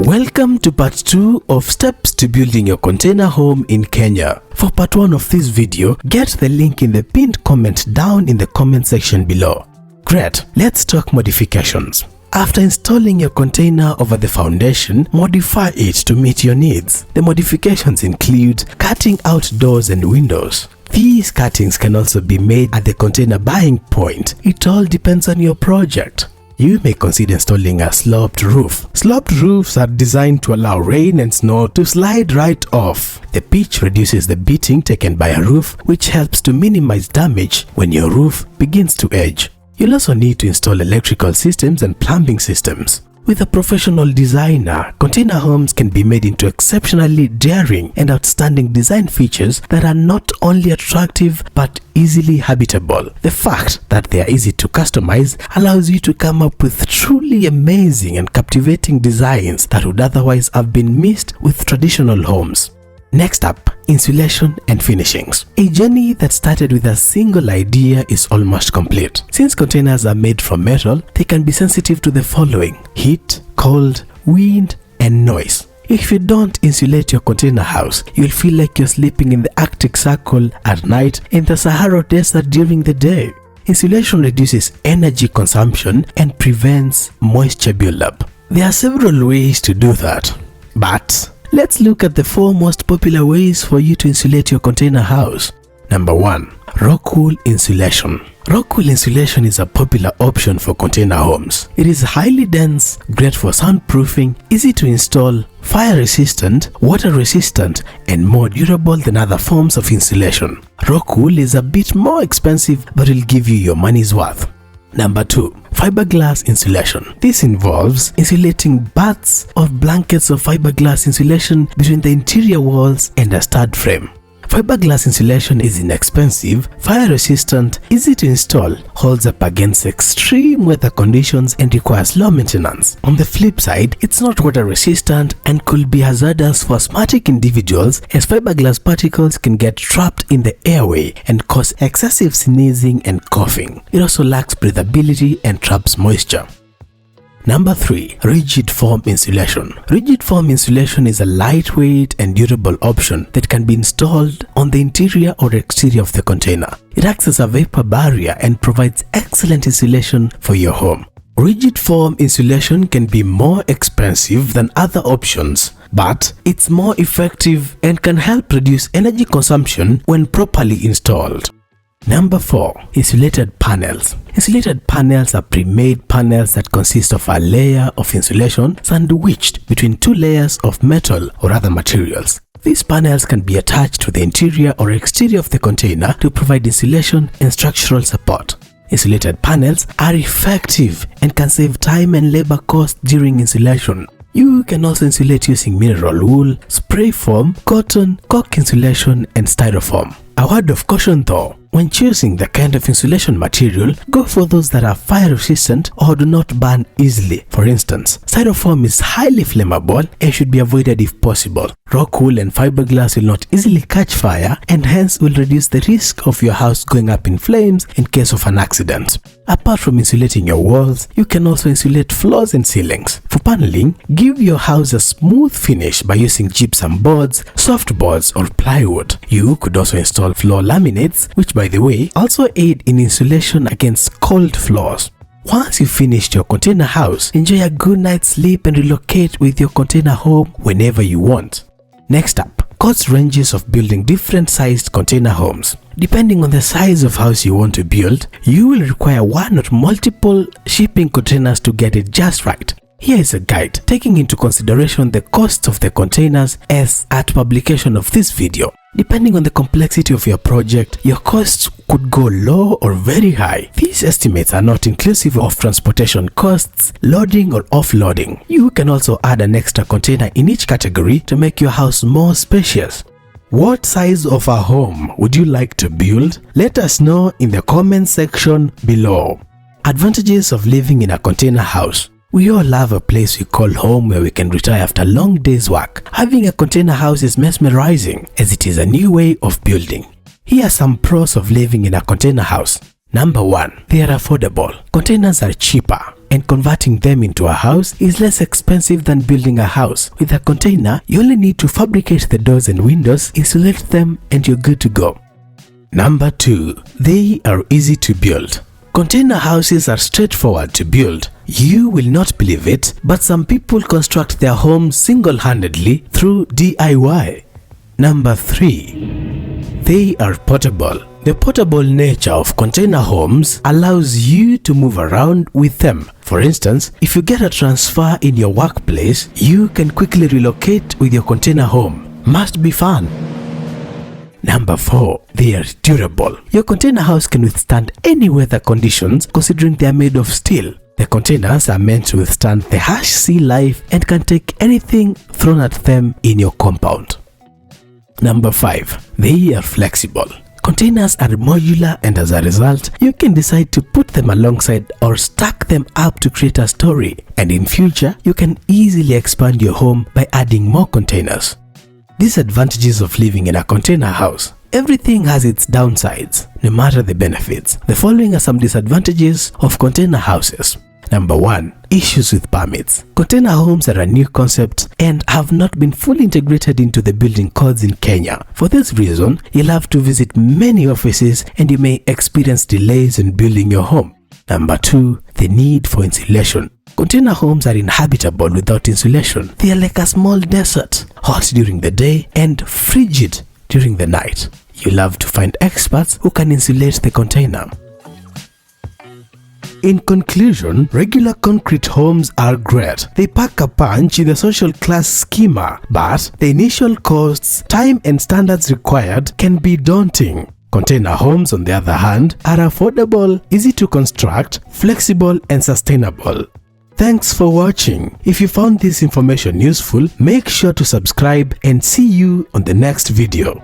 Welcome to part 2 of steps to building your container home in Kenya. For part 1 of this video, get the link in the pinned comment down in the comment section below. Great, let's talk modifications. After installing your container over the foundation, modify it to meet your needs. The modifications include cutting out doors and windows. These cuttings can also be made at the container buying point. It all depends on your project. You may consider installing a sloped roof. Sloped roofs are designed to allow rain and snow to slide right off. The pitch reduces the beating taken by a roof, which helps to minimize damage when your roof begins to edge. You'll also need to install electrical systems and plumbing systems. With a professional designer, container homes can be made into exceptionally daring and outstanding design features that are not only attractive but easily habitable. The fact that they are easy to customize allows you to come up with truly amazing and captivating designs that would otherwise have been missed with traditional homes. Next up, insulation and finishings. A journey that started with a single idea is almost complete. Since containers are made from metal, they can be sensitive to the following: heat, cold, wind, and noise. If you don't insulate your container house, you'll feel like you're sleeping in the Arctic Circle at night and the Sahara Desert during the day. Insulation reduces energy consumption and prevents moisture buildup. There are several ways to do that, but let's look at the 4 most popular ways for you to insulate your container house. Number 1. Rockwool Insulation. Rockwool Insulation is a popular option for container homes. It is highly dense, great for soundproofing, easy to install, fire resistant, water resistant, and more durable than other forms of insulation. Rockwool is a bit more expensive, but will give you your money's worth. Number 2. Fiberglass Insulation. This involves insulating baths or blankets of fiberglass insulation between the interior walls and a stud frame. Fiberglass insulation is inexpensive, fire-resistant, easy to install, holds up against extreme weather conditions, and requires low maintenance. On the flip side, it's not water-resistant and could be hazardous for asthmatic individuals, as fiberglass particles can get trapped in the airway and cause excessive sneezing and coughing. It also lacks breathability and traps moisture. Number 3. Rigid Foam Insulation. Rigid foam insulation is a lightweight and durable option that can be installed on the interior or exterior of the container. It acts as a vapor barrier and provides excellent insulation for your home. Rigid foam insulation can be more expensive than other options, but it's more effective and can help reduce energy consumption when properly installed. Number 4. Insulated Panels. Insulated panels are pre-made panels that consist of a layer of insulation sandwiched between 2 layers of metal or other materials. These panels can be attached to the interior or exterior of the container to provide insulation and structural support. Insulated panels are effective and can save time and labor costs during insulation. You can also insulate using mineral wool, spray foam, cotton, cork insulation, and styrofoam. A word of caution though, when choosing the kind of insulation material, go for those that are fire resistant or do not burn easily. For instance, styrofoam is highly flammable and should be avoided if possible. Rockwool and fiberglass will not easily catch fire and hence will reduce the risk of your house going up in flames in case of an accident. Apart from insulating your walls, you can also insulate floors and ceilings. For paneling, give your house a smooth finish by using gypsum boards, soft boards, or plywood. You could also install floor laminates, which by the way also aid in insulation against cold floors. Once you've finished your container house, enjoy a good night's sleep and relocate with your container home whenever you want. Next up, cost ranges of building different sized container homes. Depending on the size of house you want to build, you will require one or multiple shipping containers to get it just right. Here is a guide taking into consideration the costs of the containers as at publication of this video. Depending on the complexity of your project, your costs could go low or very high. These estimates are not inclusive of transportation costs, loading or offloading. You can also add an extra container in each category to make your house more spacious. What size of a home would you like to build? Let us know in the comment section below. Advantages of living in a container house. We all love a place we call home where we can retire after a long day's work. Having a container house is mesmerizing as it is a new way of building. Here are some pros of living in a container house. Number 1. They are affordable. Containers are cheaper. and converting them into a house is less expensive than building a house. With a container, you only need to fabricate the doors and windows, insulate them, and you're good to go. Number 2. They are easy to build. Container houses are straightforward to build. You will not believe it, but some people construct their homes single-handedly through DIY. Number 3. They are portable. The portable nature of container homes allows you to move around with them. For instance, if you get a transfer in your workplace, you can quickly relocate with your container home. Must be fun. Number 4. They are durable. Your container house can withstand any weather conditions considering they are made of steel. The containers are meant to withstand the harsh sea life and can take anything thrown at them in your compound. Number 5. They are flexible. Containers are modular, and as a result, you can decide to put them alongside or stack them up to create a story. And in future, you can easily expand your home by adding more containers. Disadvantages of living in a container house. Everything has its downsides, no matter the benefits. The following are some disadvantages of container houses. Number 1. Issues with permits. Container homes are a new concept and have not been fully integrated into the building codes in Kenya. For this reason, you'll have to visit many offices and you may experience delays in building your home. Number 2. The need for insulation. Container homes are inhabitable without insulation. They are like a small desert, hot during the day and frigid during the night. You'll have to find experts who can insulate the container. In conclusion, regular concrete homes are great. They pack a punch in the social class schema, but the initial costs, time and standards required can be daunting. Container homes, on the other hand, are affordable, easy to construct, flexible and sustainable. Thanks for watching. If you found this information useful, make sure to subscribe and see you on the next video.